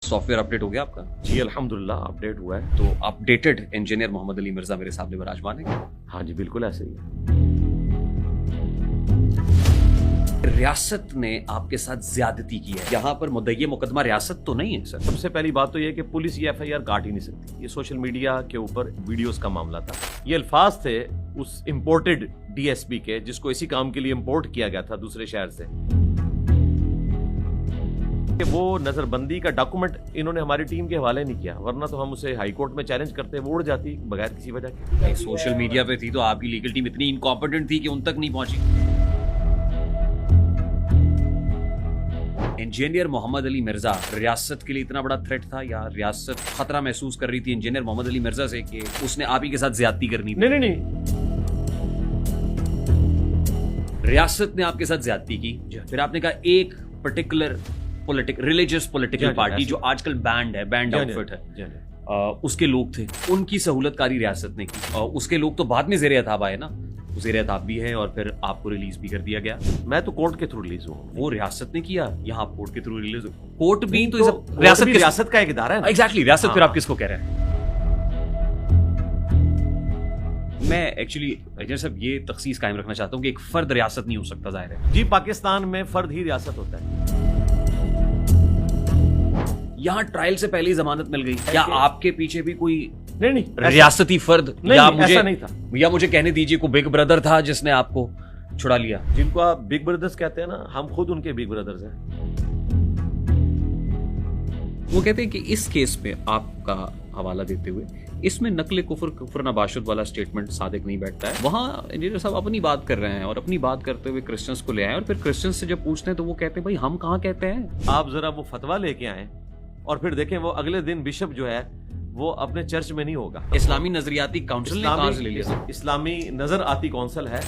Software update हो गया आपका? जी अल्हम्दुलिल्लाह अपडेट हुआ है। तो अपडेटेड इंजीनियर मोहम्मद अली मिर्जा मेरे सामने विराजमान है। हाँ जी बिल्कुल ऐसे ही है। रियासत ने आपके साथ ज्यादती की है, यहाँ पर मुद्दई मुकदमा रियासत तो नहीं है सर? सबसे पहली बात तो ये कि पुलिस ये एफआईआर काट ही नहीं सकती। ये सोशल मीडिया के ऊपर वीडियोस का मामला था। ये अल्फाज थे उस इंपोर्टेड डीएसपी के जिसको इसी काम के लिए इंपोर्ट किया गया था दूसरे शहर से। वो नजरबंदी का डॉक्यूमेंट इन्होंने हमारी टीम के हवाले नहीं किया, वरना तो हम उसे हाई कोर्ट में चैलेंज करते, वो उड़ जाती बगैर किसी वजह के। सोशल मीडिया पे थी तो आपकी लीगल टीम इतनी इनकॉम्पिटेंट थी कि उन तक नहीं पहुंची। इंजीनियर मोहम्मद अली मिर्जा रियासत के लिए इतना बड़ा थ्रेट था, या रियासत खतरा महसूस कर रही थी इंजीनियर मोहम्मद अली मिर्जा से कि उसने आप ही के साथ ज्यादती करनी थी? नहीं। रियासत ने आपके साथ ज्यादती की, फिर आपने कहा एक पर्टिकुलर रिलीजियस पॉलिटिकल पार्टी जो आजकल बैंड आउटफिट है, उसके लोग थे, उनकी सहूलतकारी रियासत ने की। उसके लोग तो बाद में ज़ेरे अताब आए ना, ज़ेरे अताब भी है और फिर आपको रिलीज भी कर दिया गया। मैं तो कोर्ट के थ्रू रिलीज हुआ। वो रियासत ने किया, यहाँ कोर्ट के थ्रू रिलीज। कोर्ट भी तो रियासत का एक इदारा है। एग्जैक्टली, रियासत फिर आप किसको कह रहे हैं? मैं एक्चुअली इंजीनियर साहब ये तखसीस कायम रखना चाहता हूँ कि एक फर्द रियासत नहीं हो सकता, जाहिर है। जी पाकिस्तान में फर्द ही रियासत होता है। यहाँ ट्रायल से पहले ही जमानत मिल गई, क्या आपके पीछे भी कोई नहीं रियासती फर्द? नहीं, ऐसा नहीं था। या मुझे कहने दीजिए कोई बिग ब्रदर था जिसने आपको छुड़ा लिया? जिनको आप बिग ब्रदर्स कहते हैं ना, हम खुद उनके बिग ब्रदर्स हैं। वो कहते हैं कि इस केस में आपका हवाला देते हुए इसमें नकले कुफर नबाशुद वाला स्टेटमेंट सादिक नहीं बैठता है। वहाँ इंजीनियर साहब अपनी बात कर रहे हैं और अपनी बात करते हुए क्रिश्चियंस को ले आए, और फिर क्रिश्चियंस से जब पूछते हैं तो वो कहते हैं भाई हम कहाँ कहते हैं। आप जरा वो फतवा लेके आए और फिर देखें वो अगले दिन बिशप जो है वो अपने चर्च में नहीं होगा। इस्लामी नजरियाती काउंसिल ने कहाँ से ले लिया? इस्लामी नजर आती काउंसिल है,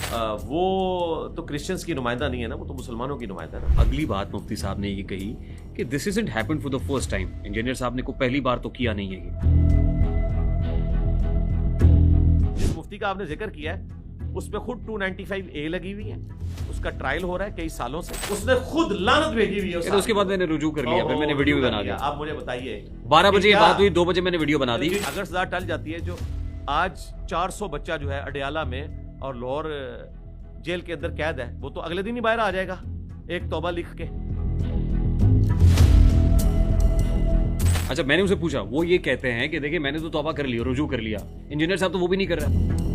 वो तो क्रिश्चियंस की नुमाइंदा नहीं है ना, वो तो मुसलमानों की नुमाइंदा है। अगली बात मुफ्ती साहब ने ये कही कि this isn't happened for the first time. Engineer साहब ने को पहली बार तो किया नहीं है। जिस मुफ्ती का आपने जिक्र किया है उस पे खुद 295A लगी हुई है, उसका ट्रायल हो रहा है कई सालों से, उसने खुद लानत भेजी हुई है। तो उसके बाद मैंने रुजू कर लिया, फिर मैंने वीडियो भी बना दिया। आप मुझे बताइए, 12 बजे ये बात हुई, 2 बजे मैंने वीडियो बना दी। अगर सजा टल जाती है, जो आज 400 बच्चा जो है अडयाला में और लाहौर जेल के अंदर कैद है, वो तो अगले दिन ही बाहर आ जाएगा एक तौबा लिख के। अच्छा, मैंने उसे पूछा, वो ये कहते हैं कि देखिए मैंने तो तौबा कर लिया, रुजू कर लिया। इंजीनियर साहब तो वो भी नहीं कर रहा।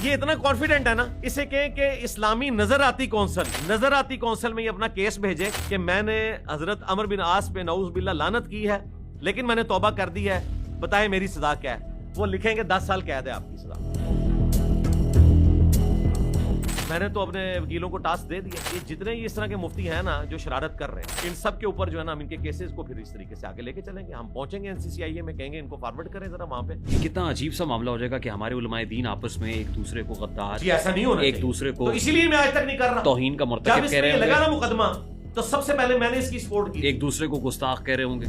ये इतना कॉन्फिडेंट है ना, इसे कहें कि इस्लामी नजराती काउंसिल में ये अपना केस भेजे कि मैंने हजरत अमर बिन आस पे नऊज बिल्ला लानत की है, लेकिन मैंने तौबा कर दी है, बताएं मेरी सजा क्या है। वो लिखेंगे 10 साल कैद है आपकी सजा। मैंने तो अपने वकीलों को टास्क दे दिया, ये जितने ही इस तरह के मुफ्ती हैं ना जो शरारत कर रहे हैं, इन सब के ऊपर जो है ना हम इनके केसेस को फिर इस तरीके से आगे लेके चलेंगे। हम पहुंचेंगे एनसीसीआईए में, कहेंगे इनको फॉरवर्ड करें जरा वहां पे। ये कितना अजीब सा मामला हो जाएगा कि हमारे उलमाए दीन आपस में एक दूसरे को गद्दार, जी ऐसा नहीं होना एक दूसरे को, तो इसीलिए मैं आज तक नहीं कर रहा, तौहीन का मुर्तकिब कह रहे हैं। लगा ना मुकदमा, तो सबसे पहले मैंने इसकी सपोर्ट की। एक दूसरे को गुस्ताख कह रहे होंगे।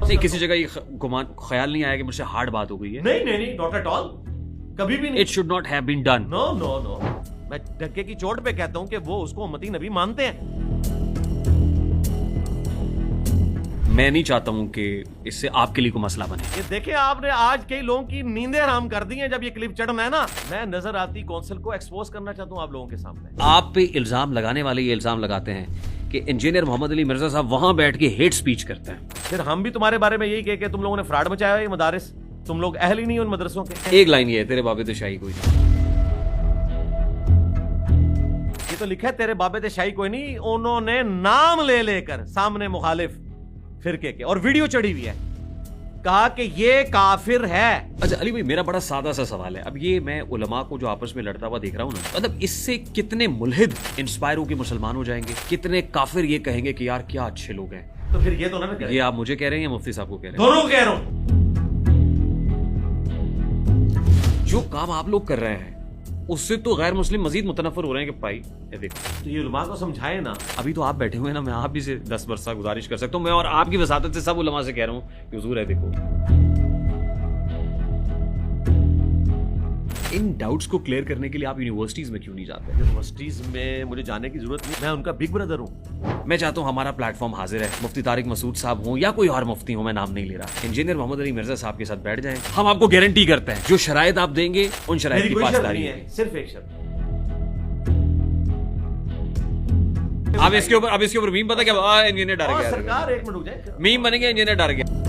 नहीं, किसी जगह ये ख्याल नहीं आया कि मुझसे हार्ड बात हो गई है? नहीं, नॉट एट ऑल, कभी भी नहीं। It should not have been done. No, मैं धक्के की चोट पे कहता हूं कि वो उसको उम्मती नबी मानते हैं। मैं नहीं चाहता हूं कि इससे आपके लिए कोई मसला बने। ये देखिए, आपने आज कई लोगों की नींदें हराम कर दी हैं जब ये क्लिप चढ़ना है ना। मैं नजर आती काउंसिल को एक्सपोज करना चाहता हूं आप लोगों के सामने। आप पे इल्जाम लगाने वाले ये इल्जाम लगाते हैं कि इंजीनियर मोहम्मद अली मिर्जा साहब वहां बैठ के हेट स्पीच करते हैं। फिर हम भी तुम्हारे बारे में यही कह के तुम लोगों ने फ्रॉड मचाया है मदारिस, तुम लोग अहल ही नहीं उन मदरसों के। एक लाइन ये है, तेरे बाबे ते शाही कोई नहीं। ये तो लिखा है तेरे बाबे ते शाही कोई नहीं, उन्होंने नाम ले लेकर सामने मुखालिफ फिरके के, और वीडियो चढ़ी हुई है, कहा कि ये काफिर है। अच्छा अली भाई, मेरा बड़ा सादा सा सवाल है। अब ये मैं उलमा को जो आपस में लड़ता हुआ देख रहा हूँ ना, मतलब इससे कितने मुल्हिद इंस्पायर होकर मुसलमान हो जाएंगे, कितने काफिर ये कहेंगे कि यार क्या अच्छे लोग हैं। तो फिर ये तो ना ये आप मुझे कह रहे हैं या मुफ्ती साहब को कह रहे हैं? दोनों कह रहा हूं। जो काम आप लोग कर रहे हैं उससे तो गैर मुस्लिम मजीद मुतनफर हो रहे हैं कि भाई ये देखो। तो ये उलमा को समझाए ना। अभी तो आप बैठे हुए हैं ना, मैं आप भी से 10 वर्ष गुजारिश कर सकता हूँ। मैं और आपकी वसातत से सब उलमा से कह रहा हूँ कि हुजूर है देखो, इन डाउट्स को क्लियर करने के लिए आप यूनिवर्सिटीज में क्यों नहीं जाते? यूनिवर्सिटीज में मुझे जाने की जरूरत नहीं, मैं उनका बिग ब्रदर हूँ। मैं चाहता हूँ हमारा प्लेटफॉर्म हाजिर है, मुफ्ती तारिक मसूद साहब हो या कोई और मुफ्ती हो, मैं नाम नहीं ले रहा, इंजीनियर मोहम्मद अली मिर्जा साहब के साथ बैठ जाएं। हम आपको गारंटी करते हैं जो शराइत आप देंगे उन शराइत की पासदारी है। सिर्फ एक शर्त। अब इसके ऊपर मीम पता क्या, इंजीनियर डर गया, सरकार एक मिनट रुक जाए, मीम बनेंगे इंजीनियर डर गया।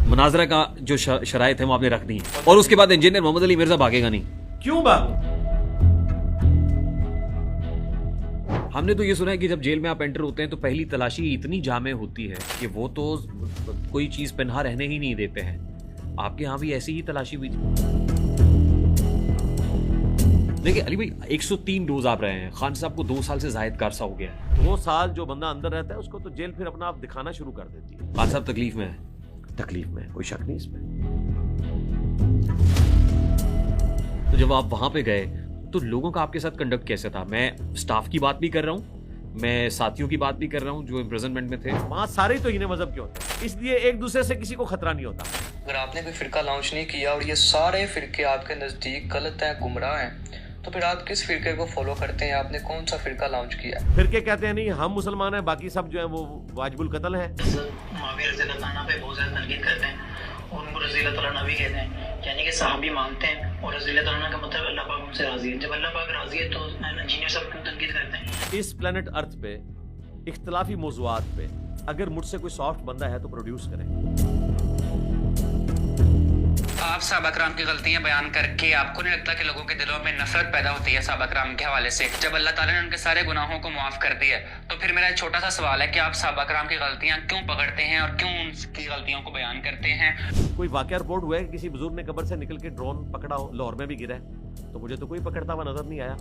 मुनाजरा का जो शराइत है वो आपने रख दी है और उसके बाद इंजीनियर मोहम्मद अली मिर्जा भागेगा नहीं। क्यों भागूं? हमने तो ये सुना है कि जब जेल में आप एंटर होते हैं तो पहली तलाशी इतनी जामे होती है कि वो तो कोई चीज पहना रहने ही नहीं देते हैं। आपके यहाँ भी ऐसी ही तलाशी हुई थी? देखिए अली भाई, 103 डोज आप रहे हैं, खान साहब को 2 साल से जायद का अरसा हो गया है। 2 साल जो बंदा अंदर रहता है उसको तो जेल फिर अपना आप दिखाना शुरू कर देती है। खान साहब तकलीफ में है? तकलीफ में कोई शक नहीं इसमें। तो जब आप वहां पे गए तो लोगों का आपके साथ कंडक्ट कैसे था? मैं स्टाफ की बात भी कर रहा हूँ, मैं साथियों की बात भी कर रहा हूँ जो इम्प्रिजनमेंट में थे। वहां सारे तो इन्हें मजहब के होते हैं, इसलिए एक दूसरे से किसी को खतरा नहीं होता। अगर आपने कोई फिरका लॉन्च नहीं किया और ये सारे फिरके आपके नजदीक गलत हैं, गुमराह हैं, तो फिर आप किस फिरके को फॉलो करते हैं? आपने कौन सा फिरका लॉन्च किया? फिरके कहते हैं नहीं हम मुसलमान हैं, बाकी सब जो है वो वाजिबुल कत्ल है। मुआविया रज़ियल्लाहु अन्हु पे बहुत ज़्यादा तनकीद करते हैं और उनको रज़ियल्लाहु तआला नबी कहते हैं, यानी कि सहाबी मानते हैं और रज़ियल्लाहु तआला का मतलब अल्लाह पाक उनसे राजी है। जब अल्लाह पाक राजी है तो इंजीनियर सब क्यों तनकीद करते हैं? इस प्लेनेट अर्थ पे इख्तिलाफी मौज़ूआत पे अगर मुझसे कोई सॉफ्ट बंदा है तो प्रोड्यूस करें। आप साहबा कराम की गलतियां बयान करके आपको नहीं लगता कि लोगों के दिलों में नफरत पैदा होती है साहबा कराम के हवाले से? जब अल्लाह ताला ने उनके सारे गुनाहों को माफ कर दिया तो फिर मेरा एक छोटा सा सवाल है कि आप साहबा कराम की गलतियां क्यों पकड़ते हैं और क्यों उनकी गलतियों को बयान करते हैं? कोई वाकया रिपोर्ट हुआ है कि किसी बुजुर्ग ने कब्र से निकल के ड्रोन पकड़ा हो, लाहौर में भी गिरा है, तो मुझे तो कोई पकड़ता हुआ नजर नहीं आया।